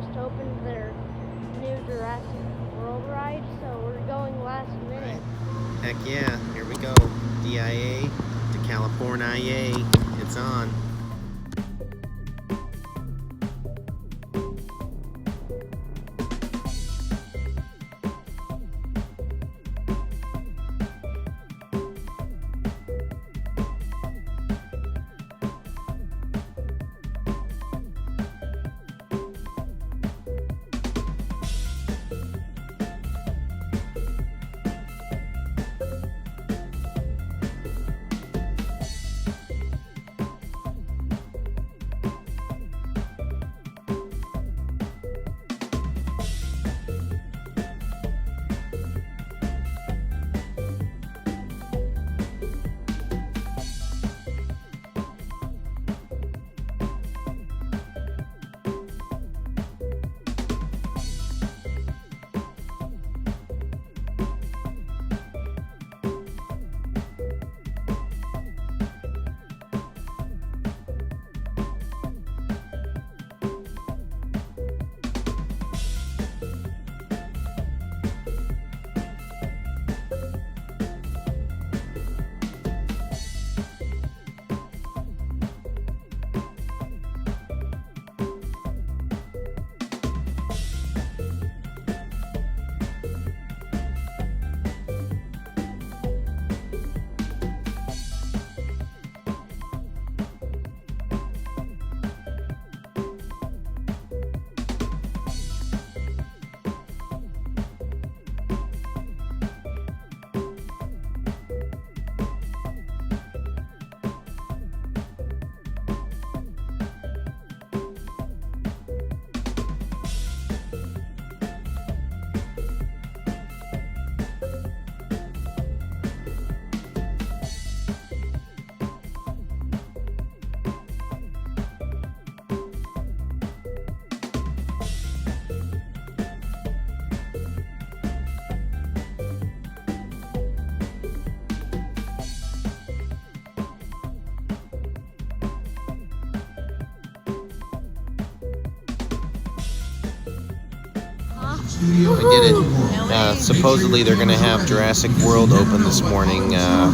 just opened their new Jurassic World ride, so we're going last minute. Heck yeah, here we go. DIA to California. It's on. We did it. Supposedly they're going to have Jurassic World open this morning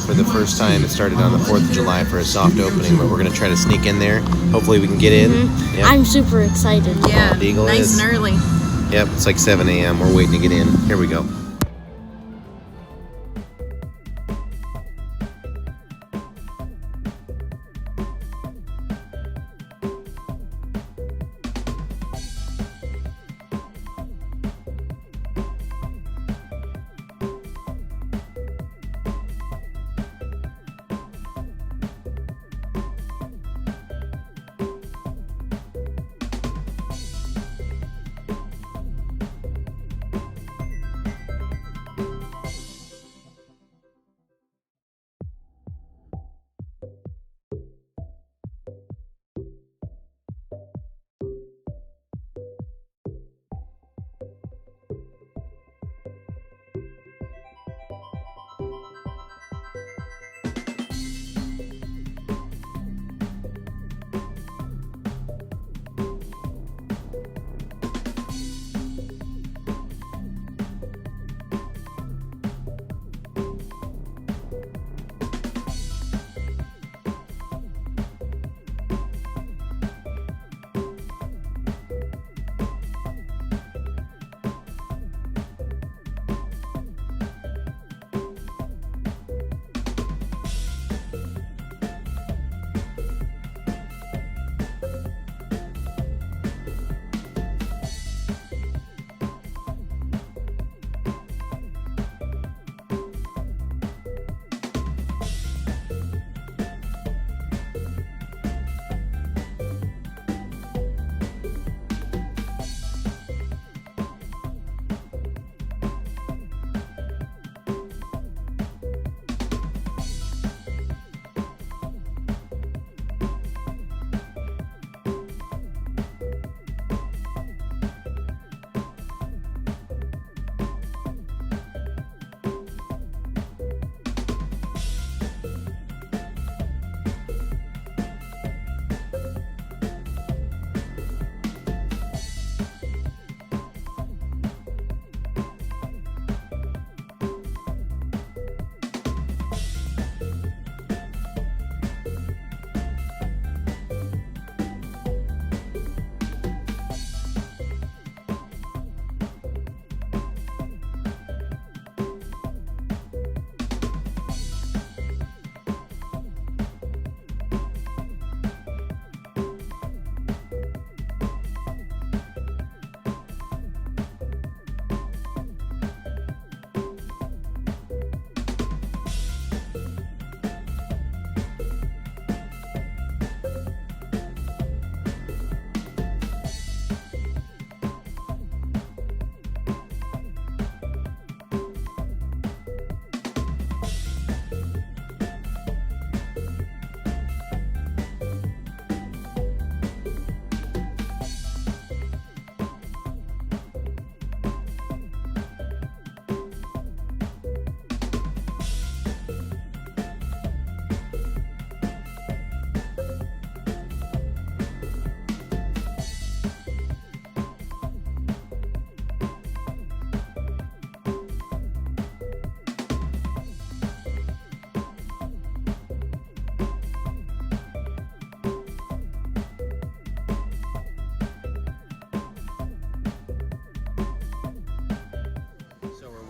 for the first time. It started on the 4th of July for a soft opening, but we're going to try to sneak in there. Hopefully we can get in. Yep. I'm super excited. Yeah, Bald Eagle nice is. and early. Yep, it's like 7 a.m. We're waiting to get in. Here we go.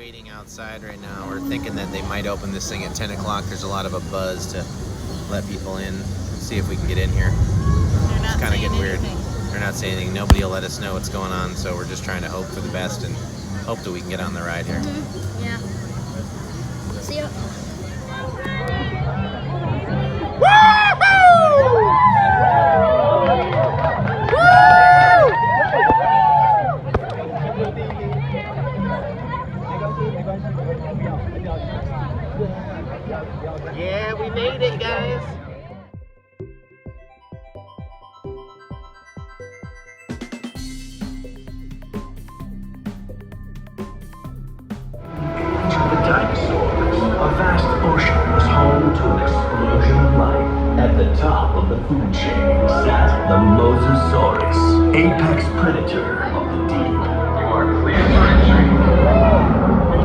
waiting outside right now. We're thinking that they might open this thing at 10 o'clock. There's a lot of a buzz to let people in. See if we can get in here. It's kind of getting weird. They're not saying anything. Nobody will let us know what's going on, so we're just trying to hope for the best and hope that we can get on the ride here. Yeah. See ya. Yeah, we made it, guys. The dinosaurs. A vast ocean was home to an explosion of life. At the top of the food chain sat the Mosasaurus, apex predator of the deep. You are clear for entry.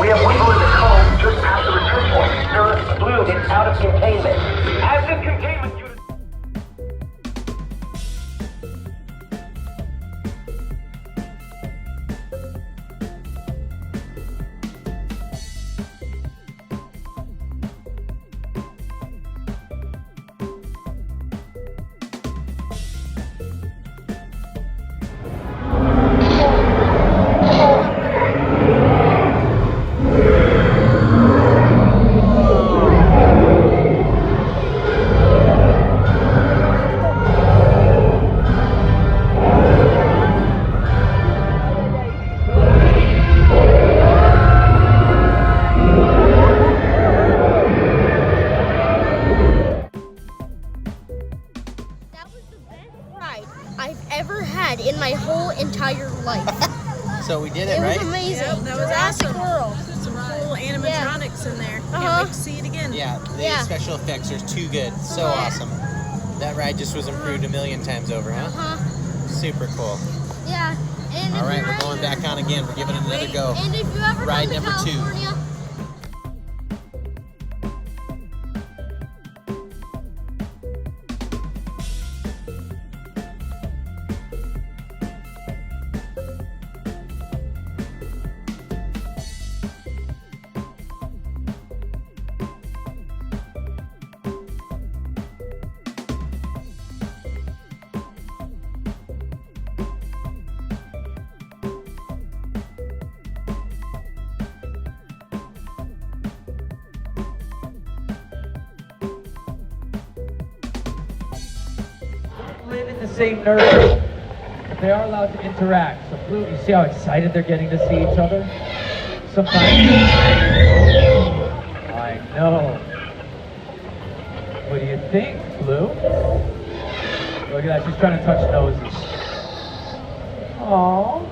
We have one more in the cone just past the return point. Sir, Blue is out of containment. Active containment unit. I've ever had in my whole entire life. So we did it, It right? was amazing. Yep, that was Jurassic awesome. World. Some cool animatronics in there. Can't Uh-huh. wait to see it again. Yeah, the Yeah. special effects are too good. So awesome. That ride just was improved a million times over, huh? Super cool. Yeah. And All if right, you're we're going back on again. We're giving it another go. And if you ever Ride come to number 2. California, Live in the same nursery, but they are allowed to interact. So Blue, you see how excited they're getting to see each other? Sometimes. I know. What do you think, Blue? Look at that, she's trying to touch noses. Aww.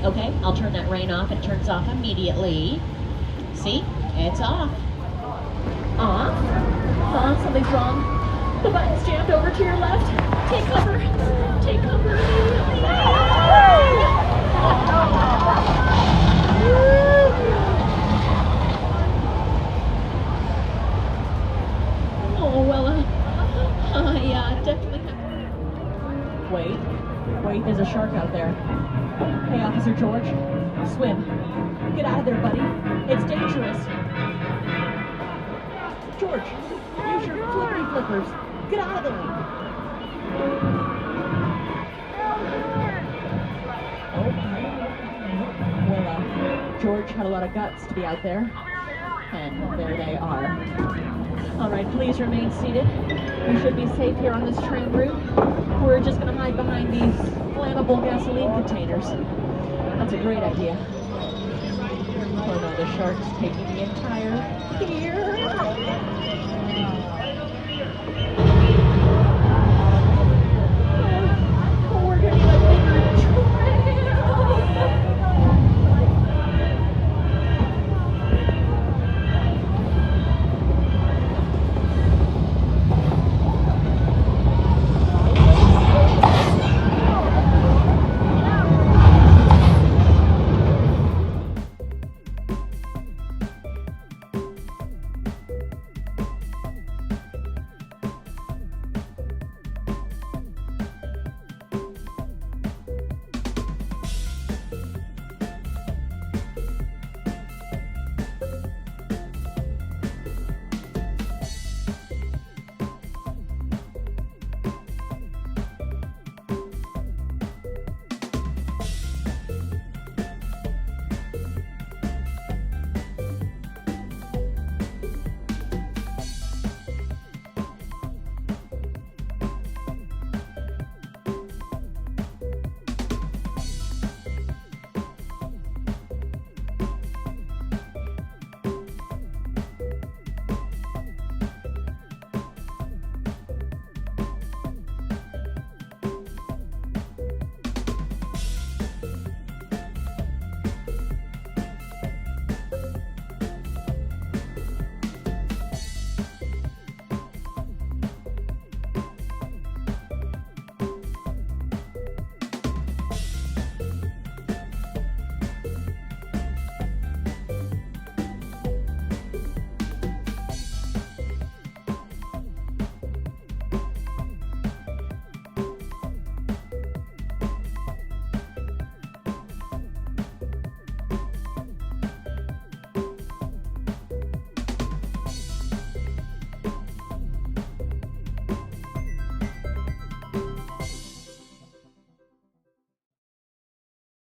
Okay, I'll turn that rain off. It turns off immediately. See? It's off. Off? Something's wrong. The button's jammed over to your left. Take cover. Take cover immediately. Oh, well, I definitely have... Wait, there's a shark out there. Hey, Officer George, swim. Get out of there, buddy. It's dangerous. George, use your flippity flippers. Get out of the way. Well, George had a lot of guts to be out there. And there they are. All right, please remain seated. We should be safe here on this train route. We're just going to hide behind these flammable gasoline containers. That's a great idea. Oh no, the shark's taking the entire pier.